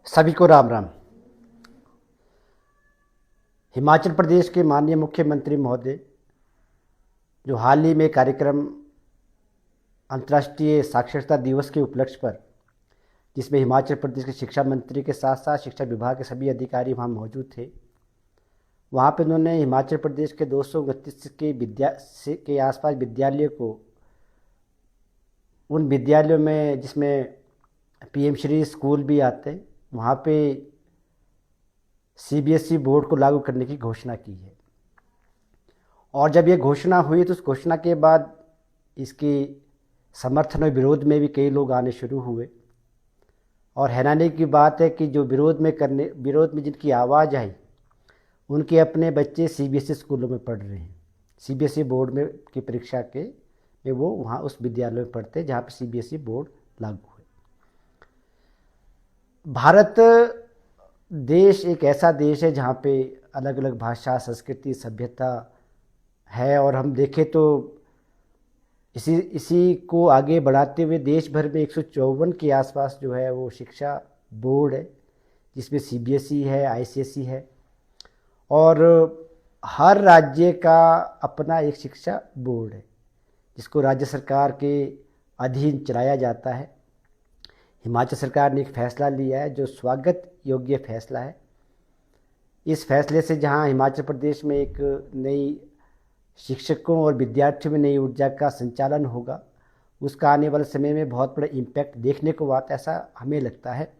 सभी को राम राम। हिमाचल प्रदेश के माननीय मुख्यमंत्री महोदय जो हाल ही में कार्यक्रम अंतर्राष्ट्रीय साक्षरता दिवस के उपलक्ष्य पर, जिसमें हिमाचल प्रदेश के शिक्षा मंत्री के साथ साथ शिक्षा विभाग के सभी अधिकारी वहाँ मौजूद थे, वहाँ पर उन्होंने हिमाचल प्रदेश के 229 के आसपास विद्यालयों को, उन विद्यालयों में जिसमें पीएम श्री स्कूल भी आते हैं, वहाँ पे सीबीएसई बोर्ड को लागू करने की घोषणा की है। और जब ये घोषणा हुई तो उस घोषणा के बाद इसकी समर्थन और विरोध में भी कई लोग आने शुरू हुए। और हैरानी की बात है कि जो विरोध में जिनकी आवाज़ आई, उनके अपने बच्चे सीबीएसई स्कूलों में पढ़ रहे हैं। सीबीएसई बोर्ड में की परीक्षा में वो वहाँ उस विद्यालय में पढ़ते हैं जहाँ पर सीबीएसई बोर्ड लागू है। भारत देश एक ऐसा देश है जहाँ पे अलग अलग भाषा, संस्कृति, सभ्यता है। और हम देखें तो इसी को आगे बढ़ाते हुए देश भर में 154 के आसपास जो है वो शिक्षा बोर्ड है, जिसमें सीबीएसई है, आईसीएसई है। और हर राज्य का अपना एक शिक्षा बोर्ड है जिसको राज्य सरकार के अधीन चलाया जाता है। हिमाचल सरकार ने एक फ़ैसला लिया है जो स्वागत योग्य फ़ैसला है। इस फैसले से जहां हिमाचल प्रदेश में एक नई शिक्षकों और विद्यार्थियों में नई ऊर्जा का संचालन होगा, उसका आने वाले समय में बहुत बड़ा इम्पैक्ट देखने को आता है, ऐसा हमें लगता है।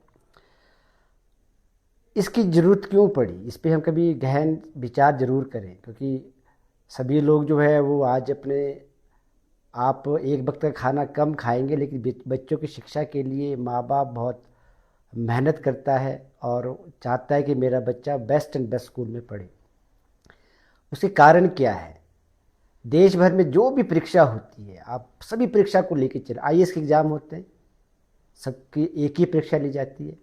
इसकी ज़रूरत क्यों पड़ी, इस पर हम कभी गहन विचार ज़रूर करें, क्योंकि सभी लोग जो है वो आज आप एक वक्त का खाना कम खाएंगे, लेकिन बच्चों की शिक्षा के लिए माँ बाप बहुत मेहनत करता है और चाहता है कि मेरा बच्चा बेस्ट एंड बेस्ट स्कूल में पढ़े। उसके कारण क्या है? देश भर में जो भी परीक्षा होती है, आप सभी परीक्षा को लेकर चले। आईएएस के एग्ज़ाम होते हैं, सबकी एक ही परीक्षा ली जाती है।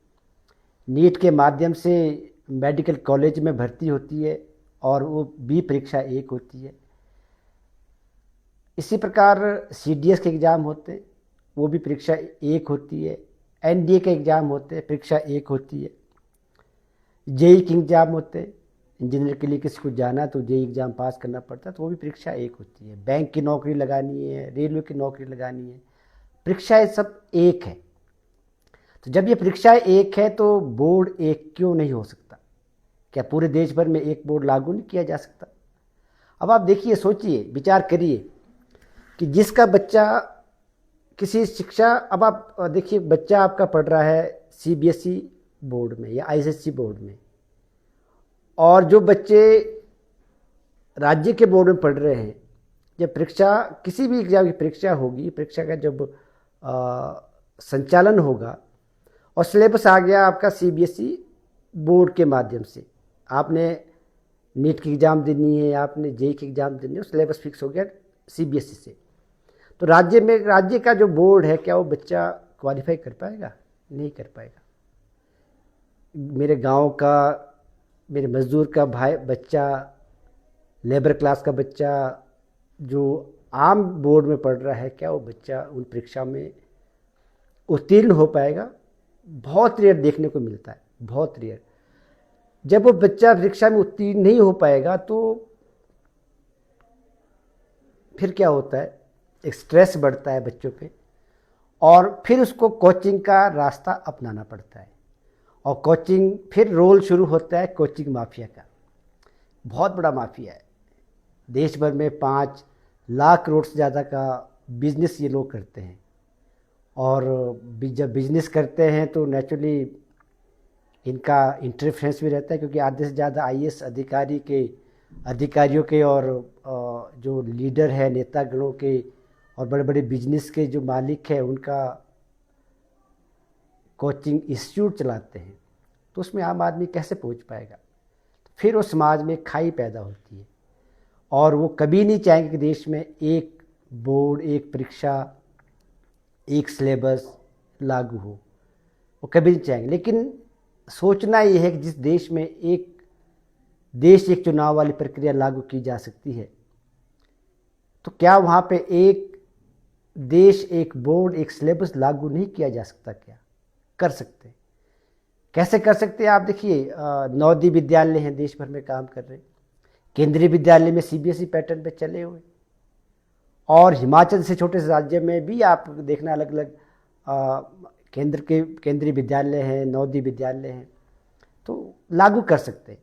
नीट के माध्यम से मेडिकल कॉलेज में भर्ती होती है और वो भी परीक्षा एक होती है। इसी प्रकार सीडीएस के एग्ज़ाम होते हैं, वो भी परीक्षा एक होती है। एनडीए के एग्ज़ाम होते हैं, परीक्षा एक होती है। जेई के एग्ज़ाम होते हैं, इंजीनियर के लिए किसी को जाना तो जेई एग्ज़ाम पास करना पड़ता है, तो वो भी परीक्षा एक होती है। बैंक की नौकरी लगानी है, रेलवे की नौकरी लगानी है, परीक्षाएं सब एक है। तो जब ये परीक्षाएं एक है तो बोर्ड एक क्यों नहीं हो सकता? क्या पूरे देश भर में एक बोर्ड लागू नहीं किया जा सकता? अब आप देखिए, सोचिए, विचार करिए कि जिसका बच्चा किसी शिक्षा, अब आप देखिए, बच्चा आपका पढ़ रहा है सीबीएसई बोर्ड में या आईसीएसई बोर्ड में, और जो बच्चे राज्य के बोर्ड में पढ़ रहे हैं, जब परीक्षा, किसी भी एग्जाम की परीक्षा होगी, परीक्षा का जब संचालन होगा और सिलेबस आ गया आपका सीबीएसई बोर्ड के माध्यम से, आपने नीट की एग्ज़ाम देनी है, आपने जेई की एग्ज़ाम देनी है, सिलेबस फिक्स हो गया सीबीएसई से, तो राज्य का जो बोर्ड है, क्या वो बच्चा क्वालिफाई कर पाएगा? नहीं कर पाएगा। मेरे गांव का, मेरे मज़दूर का भाई बच्चा, लेबर क्लास का बच्चा जो आम बोर्ड में पढ़ रहा है, क्या वो बच्चा उन परीक्षा में उत्तीर्ण हो पाएगा? बहुत रेयर देखने को मिलता है, बहुत रेयर। जब वो बच्चा परीक्षा में उत्तीर्ण नहीं हो पाएगा तो फिर क्या होता है? एक स्ट्रेस बढ़ता है बच्चों पे, और फिर उसको कोचिंग का रास्ता अपनाना पड़ता है। और कोचिंग, फिर रोल शुरू होता है कोचिंग माफिया का। बहुत बड़ा माफिया है। देश भर में 5 लाख करोड़ से ज़्यादा का बिजनेस ये लोग करते हैं। और जब बिजनेस करते हैं तो नेचुरली इनका इंटरफेरेंस भी रहता है, क्योंकि आधे से ज़्यादा आईएएस अधिकारियों के और जो लीडर है, नेतागणों के और बड़े बड़े बिजनेस के जो मालिक हैं, उनका कोचिंग इंस्टीट्यूट चलाते हैं। तो उसमें आम आदमी कैसे पहुंच पाएगा? फिर वो समाज में खाई पैदा होती है, और वो कभी नहीं चाहेंगे कि देश में एक बोर्ड, एक परीक्षा, एक सिलेबस लागू हो। वो कभी नहीं चाहेंगे। लेकिन सोचना ये है कि जिस देश में एक चुनाव वाली प्रक्रिया लागू की जा सकती है, तो क्या वहाँ पे एक देश, एक बोर्ड, एक सिलेबस लागू नहीं किया जा सकता? क्या कर सकते हैं? कैसे कर सकते हैं आप देखिए, नवोदय विद्यालय हैं देश भर में काम कर रहे हैं, केंद्रीय विद्यालय में सीबीएसई पैटर्न पे चले हुए, और हिमाचल से छोटे से राज्य में भी आप देखना अलग अलग केंद्रीय विद्यालय हैं, नवोदय विद्यालय हैं, तो लागू कर सकते हैं।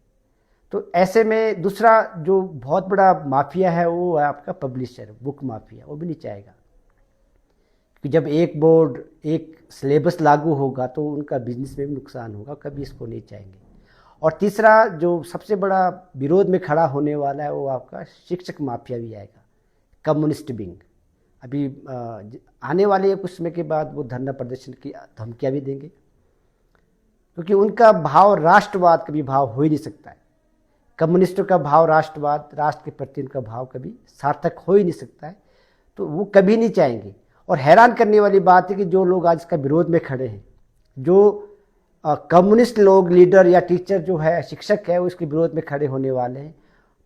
तो ऐसे में दूसरा जो बहुत बड़ा माफिया है वो है आपका पब्लिशर, बुक माफिया, वो भी नहीं चाहेगा कि जब एक बोर्ड एक सिलेबस लागू होगा तो उनका बिजनेस में भी नुकसान होगा, कभी इसको नहीं चाहेंगे। और तीसरा जो सबसे बड़ा विरोध में खड़ा होने वाला है वो आपका शिक्षक माफिया भी आएगा, कम्युनिस्ट विंग। अभी आने वाले कुछ समय के बाद वो धरना प्रदर्शन की धमकियाँ भी देंगे, क्योंकि उनका भाव राष्ट्रवाद कभी भाव हो ही नहीं सकता है। कम्युनिस्टों का भाव राष्ट्रवाद, राष्ट्र के प्रति उनका भाव कभी सार्थक हो ही नहीं सकता है, तो वो कभी नहीं चाहेंगे। और हैरान करने वाली बात है कि जो लोग आज इसका विरोध में खड़े हैं, जो कम्युनिस्ट लोग, लीडर या टीचर जो है, शिक्षक है, वो इसके विरोध में खड़े होने वाले हैं।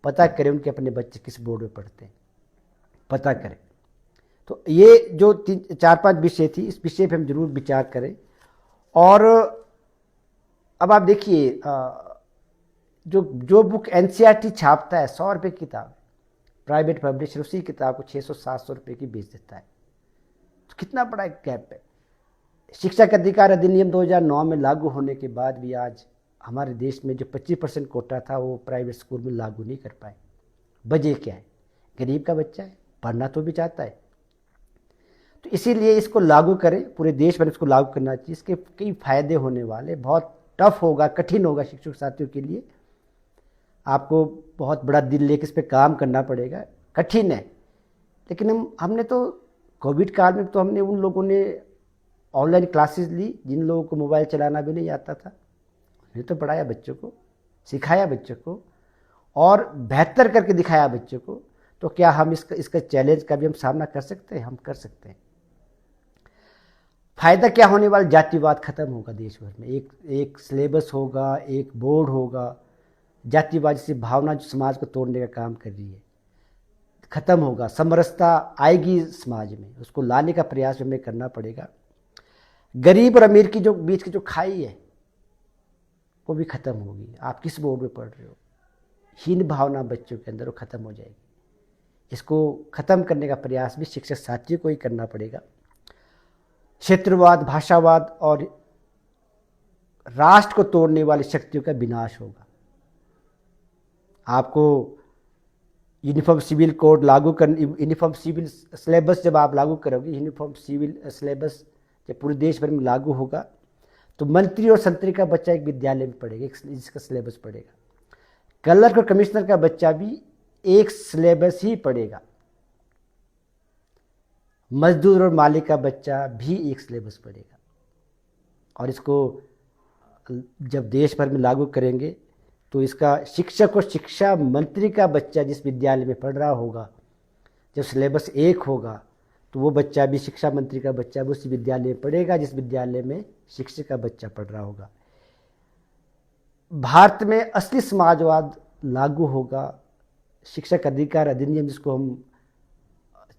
पता करें उनके अपने बच्चे किस बोर्ड में पढ़ते हैं, पता करें। तो ये जो 4-5 विषय थी, इस विषय पे हम जरूर विचार करें। और अब आप देखिए, जो बुक एनसीईआरटी छापता है 100 रुपये की किताब, प्राइवेट पब्लिशर उसी किताब को 600-700 रुपये की बेच देता है, तो कितना बड़ा एक गैप है। शिक्षक अधिकार अधिनियम 2009 में लागू होने के बाद भी आज हमारे देश में जो 25% कोटा था वो प्राइवेट स्कूल में लागू नहीं कर पाए। वजह क्या है? गरीब का बच्चा है, पढ़ना तो भी चाहता है, तो इसीलिए इसको लागू करें, पूरे देश में इसको लागू करना चाहिए। इसके कई फायदे होने वाले, बहुत टफ होगा, कठिन होगा शिक्षक साथियों के लिए, आपको बहुत बड़ा दिल लेकर इस पर काम करना पड़ेगा, कठिन है। लेकिन हमने तो कोविड काल में तो हमने उन लोगों ने ऑनलाइन क्लासेस ली जिन लोगों को मोबाइल चलाना भी नहीं आता था, उन्हें तो पढ़ाया बच्चों को, सिखाया बच्चों को और बेहतर करके दिखाया बच्चों को। तो क्या हम इसका चैलेंज का भी हम सामना कर सकते हैं? हम कर सकते हैं। फायदा क्या होने वाला? जातिवाद खत्म होगा देश भर में, एक सिलेबस होगा, एक बोर्ड होगा। जातिवाद जैसी भावना जो समाज को तोड़ने का काम कर रही है खत्म होगा, समरसता आएगी समाज में, उसको लाने का प्रयास हमें करना पड़ेगा। गरीब और अमीर की जो बीच की जो खाई है वो भी खत्म होगी। आप किस बोर्ड में पढ़ रहे हो, हीन भावना बच्चों के अंदर वो खत्म हो जाएगी। इसको खत्म करने का प्रयास भी शिक्षक साथियों को ही करना पड़ेगा। क्षेत्रवाद, भाषावाद और राष्ट्र को तोड़ने वाली शक्तियों का विनाश होगा। आपको यूनिफॉर्म सिविल कोड लागू कर, यूनिफॉर्म सिविल सिलेबस जब आप लागू करोगे, यूनिफॉर्म सिविल सिलेबस जब पूरे देश भर में लागू होगा, तो मंत्री और संतरी का बच्चा एक विद्यालय में पढ़ेगा, जिसका सिलेबस पढ़ेगा। कलर और कमिश्नर का बच्चा भी एक सिलेबस ही पढ़ेगा। मजदूर और मालिक का बच्चा भी एक सिलेबस पढ़ेगा। और इसको जब देश भर में लागू करेंगे तो इसका शिक्षक और शिक्षा मंत्री का बच्चा जिस विद्यालय में पढ़ रहा होगा, जब सिलेबस एक होगा, तो वो बच्चा भी शिक्षा मंत्री का बच्चा भी उसी विद्यालय में पढ़ेगा जिस विद्यालय में शिक्षक का बच्चा पढ़ रहा होगा। भारत में असली समाजवाद लागू होगा। शिक्षक अधिकार अधिनियम जिसको हम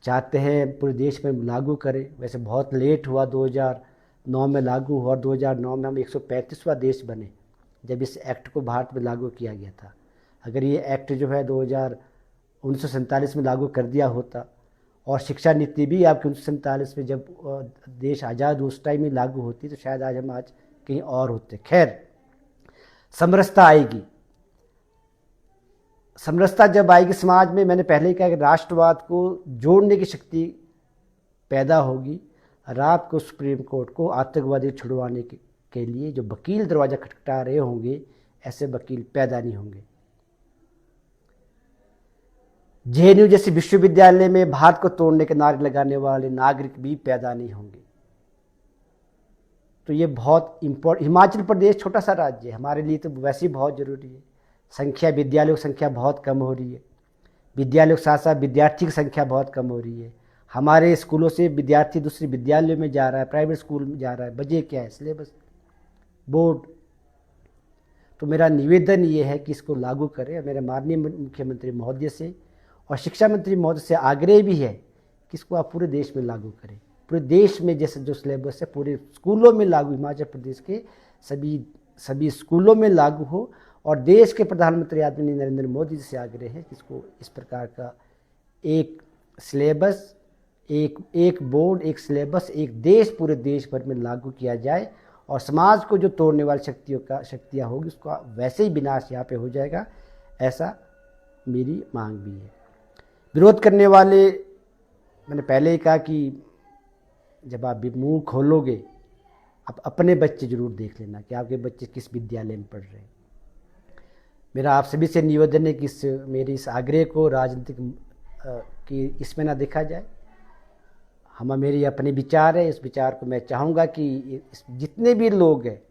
चाहते हैं पूरे देश में लागू करें, वैसे बहुत लेट हुआ, 2009 में लागू हुआ और 2009 में हम 135वां देश बने जब इस एक्ट को भारत में लागू किया गया था। अगर ये एक्ट जो है 1947 में लागू कर दिया होता और शिक्षा नीति भी आपकी 1947 में जब देश आज़ाद उस टाइम ही लागू होती, तो शायद आज हम कहीं और होते। खैर, समरसता आएगी। समरसता जब आएगी समाज में, मैंने पहले ही कहा कि राष्ट्रवाद को जोड़ने की शक्ति पैदा होगी। रात को सुप्रीम कोर्ट को आतंकवादी छुड़वाने के लिए जो वकील दरवाज़ा खटखटा रहे होंगे, ऐसे वकील पैदा नहीं होंगे। जेएनयू जैसे विश्वविद्यालय में भारत को तोड़ने के नारे लगाने वाले नागरिक भी पैदा नहीं होंगे। तो ये बहुत इम्पोर्टेंट। हिमाचल प्रदेश छोटा सा राज्य है, हमारे लिए तो वैसे ही बहुत ज़रूरी है। संख्या, विद्यालयों की संख्या बहुत कम हो रही है, विद्यालयों के साथ साथ विद्यार्थी की संख्या बहुत कम हो रही है। हमारे स्कूलों से विद्यार्थी दूसरे विद्यालयों में जा रहा है, प्राइवेट स्कूल में जा रहा है। वजह क्या है? Syllabus, board. तो मेरा निवेदन ये है कि इसको लागू करें। मेरे माननीय मुख्यमंत्री महोदय से और शिक्षा मंत्री महोदय से आग्रह भी है कि इसको आप पूरे देश में लागू करें। पूरे देश में जैसे जो सिलेबस है पूरे स्कूलों में लागू, हिमाचल प्रदेश के सभी सभी स्कूलों में लागू हो। और देश के प्रधानमंत्री आदरणीय नरेंद्र मोदी जी से आग्रह है कि इसको इस प्रकार का एक सिलेबस, एक बोर्ड, एक सिलेबस, एक देश, पूरे देश भर में लागू किया जाए और समाज को जो तोड़ने वाली शक्तियाँ होगी उसका वैसे ही विनाश यहाँ पे हो जाएगा, ऐसा मेरी मांग भी है। विरोध करने वाले, मैंने पहले ही कहा कि जब आप मुंह खोलोगे आप अपने बच्चे जरूर देख लेना कि आपके बच्चे किस विद्यालय में पढ़ रहे हैं। मेरा आप सभी से निवेदन है कि मेरे इस आग्रह को राजनीतिक कि इसमें ना देखा जाए। मेरी अपने विचार है, इस विचार को मैं चाहूँगा कि जितने भी लोग हैं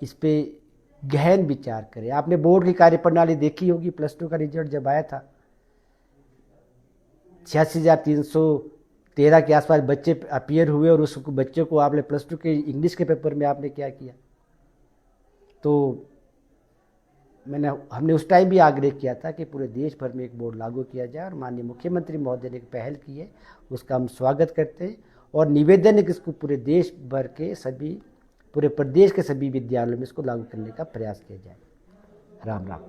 इस पे गहन विचार करें। आपने बोर्ड की कार्यप्रणाली देखी होगी, +2 का रिजल्ट जब आया था 86,313 के आसपास बच्चे अपीयर हुए और उस बच्चों को आपने +2 के इंग्लिश के पेपर में आपने क्या किया। तो हमने उस टाइम भी आग्रह किया था कि पूरे देश भर में एक बोर्ड लागू किया जाए और माननीय मुख्यमंत्री महोदय ने एक पहल की है, उसका हम स्वागत करते हैं और निवेदन है कि इसको पूरे देश भर के पूरे प्रदेश के सभी विद्यालयों में इसको लागू करने का प्रयास किया जाए। राम राम।